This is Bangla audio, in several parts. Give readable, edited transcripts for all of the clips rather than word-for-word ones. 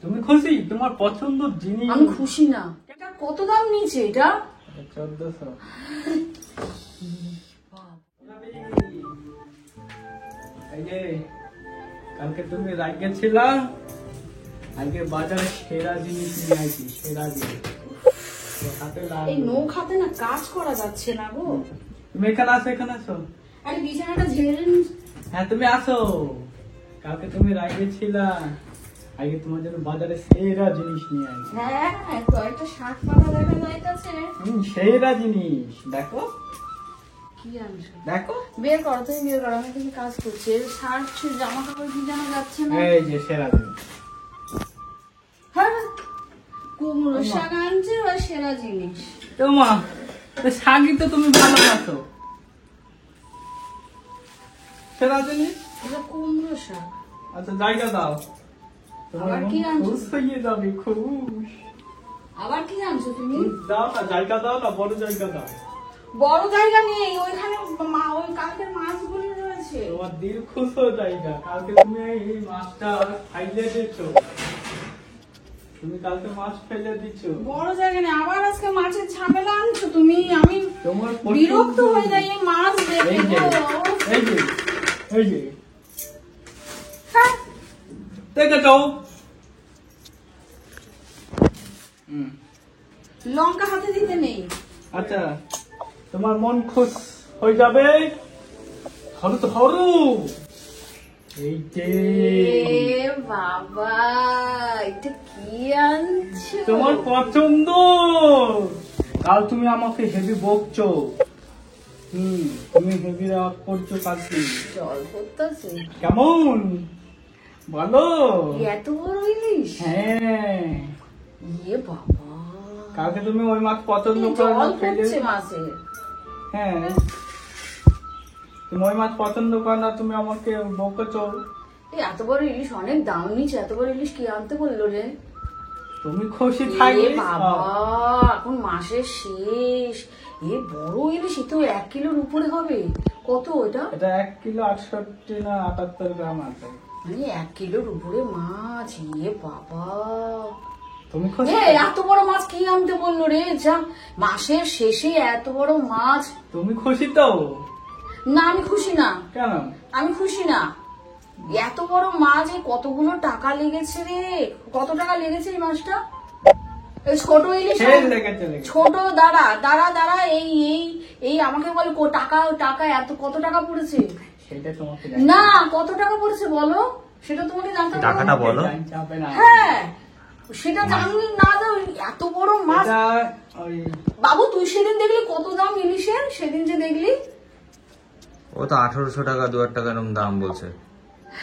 তুমি খুশি? তোমার পছন্দের জিনিস। আমি খুশি না। এটা কত দাম নিয়েছে এটা? 1400। এই যে কালকে তুমি রাগে ছিলা, আজকে বাজারে সেরা জিনিস নিয়ে আসি, সেরা জিনিস। এই নখ হাতে না কাজ করা যাচ্ছে না গো। তুমি এখানে আসো, এখানে আসো। আরে বিছানাটা ঝেড়ে নি। হ্যাঁ তুমি আসো। কালকে তুমি রাগে ছিলা, আজকে তোমার জন্য বাজারে সেরা জিনিস নিয়ে আসি। হ্যাঁ কয়েকটা শার্ট পাতা দেখা যাইতেছে। সেরা জিনিস দেখো। কি আনছো? দেখো বের করো, তুমি বের করো, আমি এখানে কাজ করছি। শার্ট জামা কাপড় ভিজানো যাচ্ছে না। এই যে সেরা জিনিস। হ্যাঁ কুমড়ো শাক আনছে বা সেরা জিনিস। তোমা শাকই তো তুমি ভালোবাসো, সেরা জিনিস। এটা কুমড়ো শাক। আচ্ছা জায়গা দাও, আবার কি আনছো? খুশ হয়ে যাবে, খুশ। আবার কি আনছো তুমি? দাও না, জায়গা দাও না, বড় জায়গা দাও। বড় জায়গা নেই, ওইখানে ওই কালকের মাছগুলো রয়েছে। তোমার দিল খুশ হয়ে জায়গা। কালকে তুমি এই মাছটা খাইলে দিচ্ছ, তুমি কালকে মাছ ফেলে দিচ্ছ। বড় জায়গা নেই, আবার আজকে মাছের ঝামেলা আনছো তুমি। আমি তোমার বিরক্ত হয়ে যাই এই মাছ দেখে। এই যে এই যে এই যে হ্যাঁ, দেখে যাও। লঙ্কা হাতে দিতে নেই। আচ্ছা তোমার মন খুশ হয়ে যাবে। ধরো তো ধরো। এই যে এ বাবা, এটা কি আনছো? তোমার পছন্দ। কাল তুমি আমাকে হেভি বকছো। তুমি হেভি রাগ করছো কালকে। জল পড়তেছে কেমন বলো? এত বড় ইলিশ? হ্যাঁ ইয়ে বাবা, কালকে তুমি ওই মাছ পছন্দ জল করো না, ফেলে। পড়ছে মাছে। হ্যাঁ তুমি ওই মাছ পছন্দ করো না, তুমি আমাকে বকেছো। এই এত বড় ইলিশ অনেক দাম নিচ্ছে। এত বড় ইলিশ কি আনতে বললো রে? তুমি খুশি এ থাকবে। বাবা, এখন মাসের শেষ। এ বড় ইলিশ, এ তো 1 কিলোর উপরে হবে। কত এটা? এটা 1 কিলো 68 না 78 গ্রাম আছে। মানে 1 কিলোর উপরে মাছ। এ বাবা, তুমি খুশি? এত বড় মাছ কি আনতে বললো রে? যা, মাসের শেষে এত বড় মাছ। তুমি খুশি তো? না আমি খুশি না। কেন? আমি খুশি না। এত বড় মাছ, কতগুলো টাকা লেগেছে রে। কত টাকা লেগেছে এই মাছটা? এই ছোট ইলিশ ছোট। দাঁড়া দাঁড়া দাঁড়া, এই এই এই আমাকে বল টাকা টাকা এত কত টাকা পড়েছে? সেটা তোমাকে না, কত টাকা পড়েছে বলো, সেটা তোমাকে জানতে হবে। টাকাটা বলো। হ্যাঁ সেটা জানলে না দাও। এত বড় মাছ বাবু, তুই সেদিন দেখলি কত দাম ইলিশের? সেদিন যে দেখলি, ও তো 1800 টাকা 2000 টাকা এরকম দাম বলছে।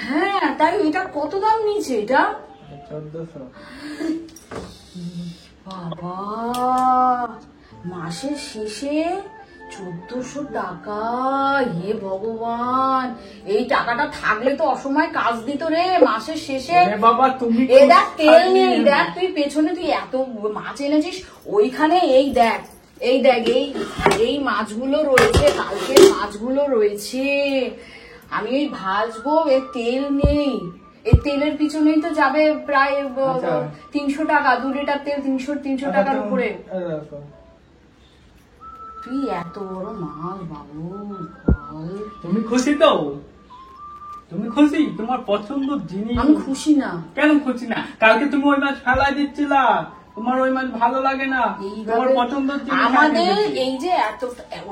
হ্যাঁ তাই এটা কত দাম নিয়েছে এটা? 1400। বাবা, মাসের শেষে 1400 টাকা। হে ভগবান, এই টাকাটা থাকলে তো অসময় কাজ দিত রে মাসের শেষে। বাবা তুমি দেখ তেল নেই, দেখ তুই পেছনে তুই এত মাছ এনেছিস, ওইখানে এই দেখ, এই দেখ, এই মাছগুলো রয়েছে, কালকের মাছগুলো রয়েছে। আমি এই ভাজবো, এর তেল নেই। এই তেলের পিছনেই তো যাবে প্রায় 300 টাকা। 2 লিটার তেল 300 টাকার উপরে। তুই এত বড় মাছ বাবু, তুমি খুশি তো? তুমি খুশি? তোমার পছন্দের জিনিস। আমি খুশি না। কেন খুশি না? কালকে তুমি ওই মাছ ফেলাই দিচ্ছিলা, তোমার ওই মাছ ভালো লাগে না, তোমার পছন্দের জিনিস। আমাদের এই যে এত,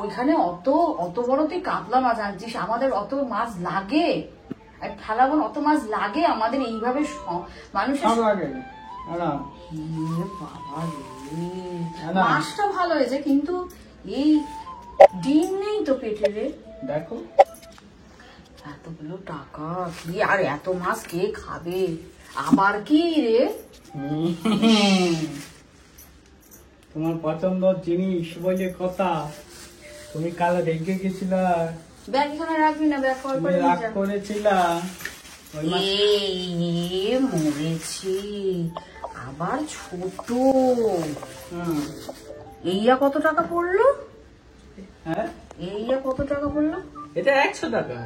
ওইখানে অত অত বড় তুই কাতলা মাছ আনছিস, আমাদের অত মাছ লাগে? ফেলাবো অত মাছ লাগে আমাদের? এইভাবে মানুষের লাগে। মাছটা ভালো হয়েছে, কিন্তু এই ডিম নেই তো পেটে রে। দেখো এতগুলো টাকা কি আর এত মাছ কে খাবে? আবার কি রে? তোমার পছন্দের জিনিস বলে কথা। তুমি কাল রেগে গেছিলা, ব্যাগ এখানে রাখবি না, ব্যাগ রাগ করেছিলা। মরেছি আবার ছোট। এইয়া কত টাকা পড়লো? হ্যাঁ এইয়া কত টাকা পড়লো? এটা 100 টাকা।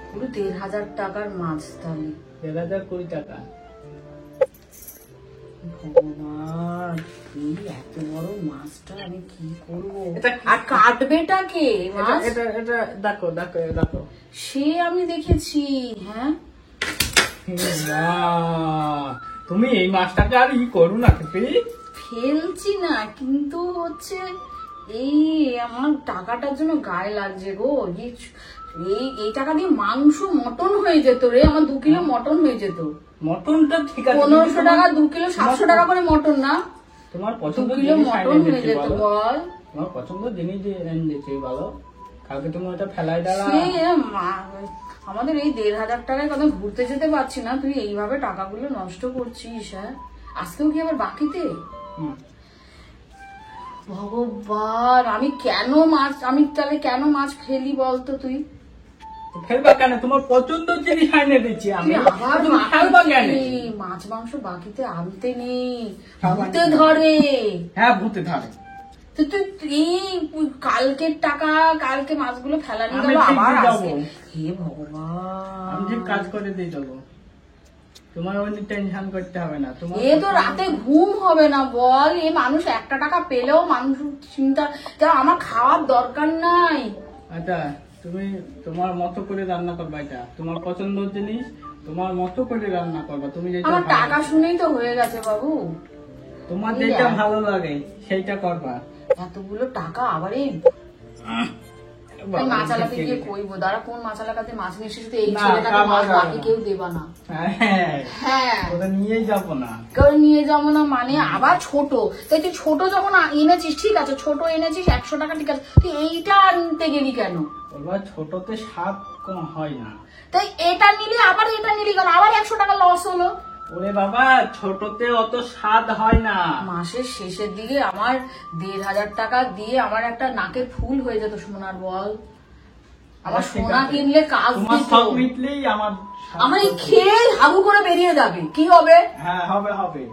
পুরো 1500 টাকার মাছ। তাহলে 1020 টাকা। ভগবান, এই এত বড় মাছটা আমি কি করবো? এটা- আর কাটবেটা কে মাছ? এটা দেখো দেখো দেখো। সে আমি দেখেছি। হ্যাঁ, বাহ, তুমি এই মাছটাকে আর ই করো না খেপি। ফেলছি না, কিন্তু হচ্ছে এই আমার টাকাটার জন্য গায়ে লাগছে গো। এই টাকা দিয়ে মাংস মটন হয়ে যেত রে, আমার 2 কিলো মটন হয়ে যেত। মটনটা ঠিক আছে, 1500 টাকা 2 কিলো, 700 টাকা করে মটন না? তোমার 2 পছন্দ কিলো জিনিস মটন এনে হয়ে দিচ্ছি যেত বলো। বল। তোমার পছন্দ জিনিস এনে দিচ্ছি বলো। কালকে তুমি ওটা ফেলাই দাঁড়া। সে আমাদের এই 1500 টাকায় কথা ঘুরতে যেতে পারছি না, তুই এইভাবে টাকাগুলো নষ্ট করছিস। হ্যাঁ, আজকেও কি আবার বাকিতে? ভগবান, আমি তাহলে কেন মাছ ফেলি বলতো? তুই ফেলবা কেন? তোমার পছন্দ জিনিস এনে দিচ্ছি আমি, তুই আবার তুমি ফেলবা কেন? মাছ মাংস বাকিতে আনতে নেই, খাবার ভূতে নেই। ধরে। হ্যাঁ, ভূতে ধরে। তুই কালকের টাকা, কালকে মাছগুলো ফেলানি আমি গেল ঠিক আবার দিয়ে আজকে। যাবো। হে ভগবান, আমি ঠিক কাজ করে দিয়ে যাবো, তোমার ওই টেনশন করতে হবে না। তোমার এ তো রাতে ঘুম হবে না বল। এ মানুষ 1 টাকা পেলেও মানুষ চিন্তা, আমার খাওয়ার দরকার নাই। আচ্ছা, তুমি তোমার মতো করে রান্না করবা, এটা তোমার পছন্দের জিনিস, তোমার মতো করে রান্না করবা। তুমি যেটা আমার ভালো টাকা লাগে। শুনেই তো হয়ে গেছে বাবু। তোমার যেটা ভালো লাগে সেইটা করবা। এতগুলো টাকা আবার এই মাছালাকে গিয়ে কইবো, দাঁড়া কোন মাছালাকাতে মাছ নিয়ে এসেছে, এই না, ছেলেটাকে তা মাছ বাবা। বাকি কেউ দেবা না। হ্যাঁ, হ্যাঁ, ওটা নিয়েই যাবো না। কেউ নিয়ে যাবো না মানে আবার ছোট। তাই তুই ছোট যখন এনেছিস, ঠিক আছে, ছোট এনেছিস 100 টাকা, ঠিক আছে, তুই এইটা আনতে গেলি কেন? বলবা ছোটতে স্বাদ কম হয় না। তাই এটা নিলি, আবার এটা নিলি কেন? আবার 100 টাকা লস হলো। ওরে বাবা, ছোটতে অত স্বাদ হয় না। মাসের শেষের দিকে আমার 1500 টাকা দিয়ে আমার একটা নাকের ফুল হয়ে যেত সোনার বল। আমার ঠিক সোনা আছে। কিনলে কাজ তোমার দিত। সব মিটলেই আমার স্বাদ আমার এই করবে। খেয়ে হাগু করে বেরিয়ে যাবে, কি হবে হ্যাঁ, হবে হবে।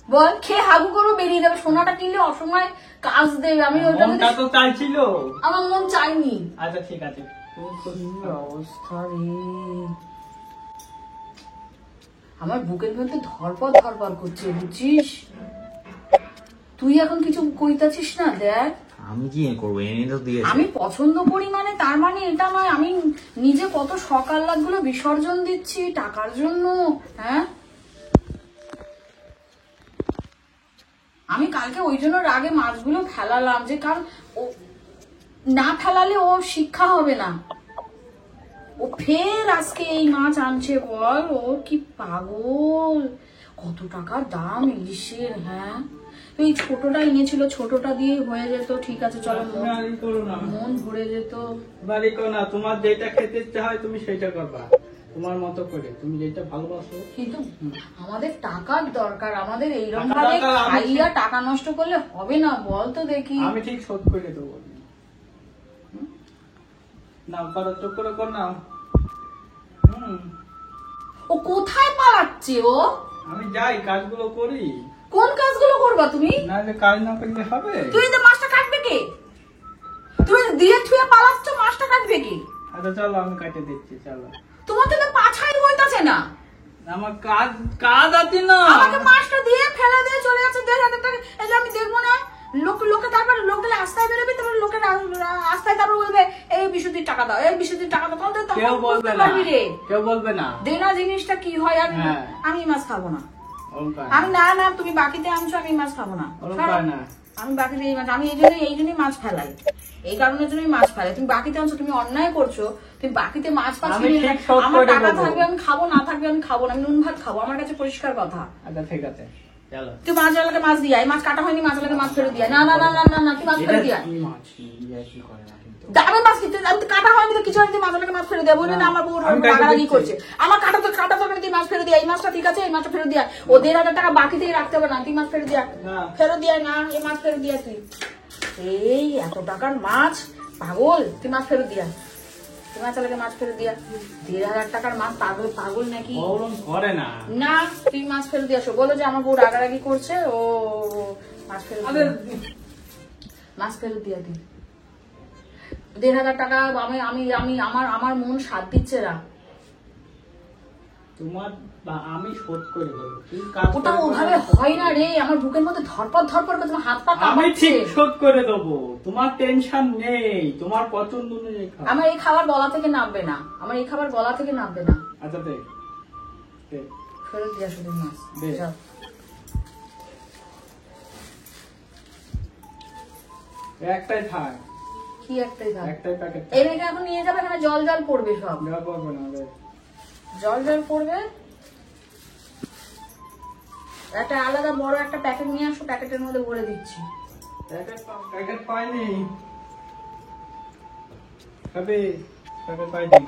বল? খেয়ে হাগু করে বেরিয়ে যাবে। সোনাটা কিনলে অসময় কাজ দেবে। আমি ওটা মনটা তো চাইছিল। আমার মন চাইনি। আচ্ছা ঠিক আছে, তুমি কি অবস্থা রে, আমার বুকের মধ্যে ধরপড় ধরপড় করছে, বুঝছিস? তুই এখন কিছু কইতাছিস না? দেখ, আমি কি করবো, এনে তো দিয়েছে। আমি পছন্দ করি মানে তার মানে এটা নয় আমি নিজে কত সকাল গুলো বিসর্জন দিচ্ছি টাকার জন্য। হ্যাঁ, আমি কালকে ওই জন্য রাগে মাছগুলো ফেলালাম, যে কারণ ও না ফেলালে ও শিক্ষা হবে না। ও ফের আজকে এই মাছ আনছে বল। ও কি পাগল! কত টাকা দাম ইলিশের। হ্যাঁ, এই ছোটটা এনেছিল, ছোটটা দিয়ে হয়ে যেত, ঠিক আছে, চলো, তুমি আর ই করো না। মন ভরে যেত। বাড়ি করো না, তোমার যেটা খেতে ইচ্ছা হয় তুমি সেইটা করবা, তোমার মতো করে, তুমি যেটা ভালোবাসো। কিন্তু আমাদের টাকার দরকার, আমাদের এইরকম টাকা ভাবে দরকার, আমি খাইয়া টাকা নষ্ট করলে হবে না বল তো দেখি। আমি ঠিক শোধ করে দেবো। নাও, করো, চোখ করে কর নাও। ও কোথায় পালাচ্ছে ও? আমি যাই, কাজগুলো করি। কোন কাজগুলো করবা তুমি? না যে কাজ না করলে হবে। তুই তো মাছটা কাটবে কে? তুমি দিয়ে থুয়ে পালাচ্ছ, মাছটা কাটবে কে? আচ্ছা চলো, আমি কাটে দিচ্ছি, চলো। তোমার তো পাছাই বইতাছে না। আমার কাজ কাজ আছে না। আমাকে মাছটা দিয়ে ফেলে দিয়ে চলে যাচ্ছে 1500 টাকা। এই যে আমি দেখবো না, লোকে তারপর লোক গেলে রাস্তায় বেরোবে, তারপর লোকের রাস্তায় তারপর বলবে এই বিশুদ্ধির টাকা দাও, এই বিশুদ্ধির টাকা দাও। তখন কেউ বলবে না, রে কেউ বলবে না। দেনা জিনিসটা কি হয়। আর হ্যাঁ। আমি এই মাছ খাবো না। ওরকম আমি না তুমি বাকিতে আনছো, আমি এই মাছ খাবো না। ওরকম না। আমি বাকিতে এই মাছ, আমি এই জন্যই মাছ ফেলাই, এই কারণের জন্যই মাছ ফেলাই। তুমি বাকিতে আনছো, তুমি অন্যায় করছো। তুমি বাকিতে মাছ আমি ফেলে ঠিক শোধ আমার করে টাকা দেবো। থাকবে আমি খাবো, না থাকবে আমি খাবো না। আমি নুন ভাত খাবো, আমার কাছে পরিষ্কার কথা। আচ্ছা ঠিক আছে, চলো। তুই মাছওয়ালাকে মাছ দিয়া, এই মাছ কাটা হয়নি, মাছওয়ালাকে মাছ ফেরত দিয়া। না না না না না না, তুই মাছ ফেরত দিয়া। কি মাছ, ইয়া কি করে না কিন্তু। আমি মাছ খেতে, আমি তো কাটা হয়নি তো কিছু হয়নি, তুই মাছওয়ালাকে মাছ ফেরত দিয়া। বললি না আমার বউ আমি কাটে রাগারাগি দিচ্ছি। করছে। আমার কাটা তো তুই মাছ ফেরত দিয়া। এই মাছটা ঠিক আছে, এই মাছটা ফেরত দিয়া। ও 1500 টাকা বাকিতেই রাখতে হবে না, তুই মাছ ফেরত দিয়া। না। ফেরত দিয়া না, এই মাছ ফেরত দিয়া তুই। এই এত টাকার মাছ, পাগল, তুই মাছ ফেরত দিয়া। তুই মাছওয়ালাকে মাছ ফেরত দিয়া। 1500 টাকার মাছ, পাগল নাকি? ওরকম করে না। না, তুই মাছ ফেরত দিয়ে আসো। বলো যে আমার বউ রাগারাগি করছে, ও মাছ ফেরত আরে দিয়ে। মাছ ফেরত দিয়া তুই। 1500 টাকা আমি আমার মন সাথ দিচ্ছে না। তোমার বা আমি শোধ করে দেবো, তুই কাজ ওটা করে ওভাবে করে হয় না রে, আমার বুকের মধ্যে ধরপড় ধরপড় করে তোমার হাত পা আমি কাঁপাচ্ছে। ঠিক শোধ করে দেবো, তোমার টেনশন নেই, তোমার পছন্দ অনুযায়ী খাও। আমার এই খাবার গলা থেকে নামবে না, আমার এই খাবার গলা থেকে নামবে না। আচ্ছা দেখ দেখ ফেরত দিয়া শুধু মাছ দে। যাও। একটাই থাক, কি একটাই থাক, একটাই প্যাকেট এই রেখে এখন নিয়ে যাবে, এখানে জল জল পড়বে, সব দেওয়া পারবো না রে। জল জল পড়বে। একটা আলাদা বড় একটা প্যাকেট নিয়ে আসো, প্যাকেটের মধ্যে ভরে দিচ্ছি। প্যাকেট পাইনি, খাবে প্যাকেট পাইনি।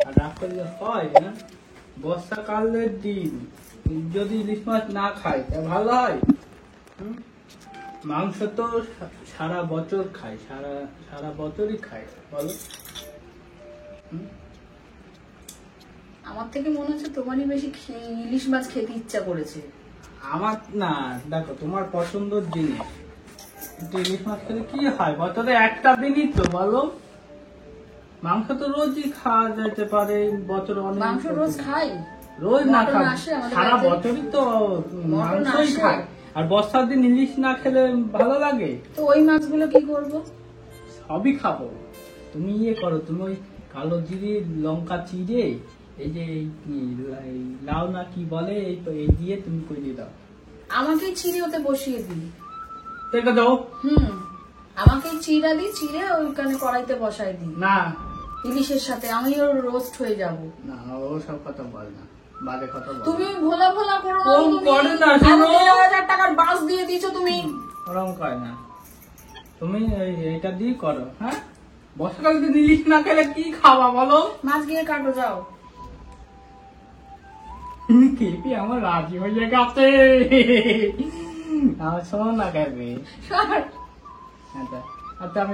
আর রাগ করলে হয় না, বর্ষাকালের দিন যদি ইলিশ মাছ না খাই তা ভালো হয়? হুম? মাংস তো সারা বছর খাই, সারা বছরই খাই, বলো? হুম? আমার থেকে মনে হচ্ছে তোমারই বেশি ইলিশ মাছ খেতে ইচ্ছা করেছে। আমার না, দেখো তোমার পছন্দের জিনিস, কিন্তু ইলিশ মাছ খেলে কি হয়, বছরে একটা দিনই তো, বলো? মাংস তো রোজই খাওয়া যেতে পারে, বছরে অনেক মাংস রোজ খাই, রোজ না মটন খাই, আসে আমাদের সারা বাড়িতে। বছরই তো মটন মাংসই আসে। খাই। আর বর্ষার দিন ইলিশ না খেলে ভালো লাগে? তো ওই মাছগুলো কি করবো? সবই খাবো। তুমি ইয়ে করো, তুমি ওই কালো জিরে লঙ্কা চিড়ে এই যে এই লাউ না কি বলে, এই দিয়ে তুমি করে দাও। আমাকে চিড়ে ওতে বসিয়ে দিই। দেখে দাও। আমাকে চিড়া দিই, চিড়ে ওইখানে কড়াইতে বসাই দিই না ইলিশের সাথে, আমিও রোস্ট হয়ে যাব। না, ও সব কথা বল না, বাজে কথা বল। তুমি ভোলা ভোলা করো না, ওরম তুমি করে না, শোনো। 11,000 টাকার বাস দিয়ে দিয়েছো তুমি। ওরম কয় না, তুমি এটা দিয়ে করো। হ্যাঁ, বর্ষাকালে দিন ইলিশ না খেলে কি খাওয়া বলো? মাছ গিয়ে কাটো যাও। কেপি আমার রাজি হয়ে গেছে, আমার শোনো না কেবে। সর। আচ্ছা আচ্ছা, আমি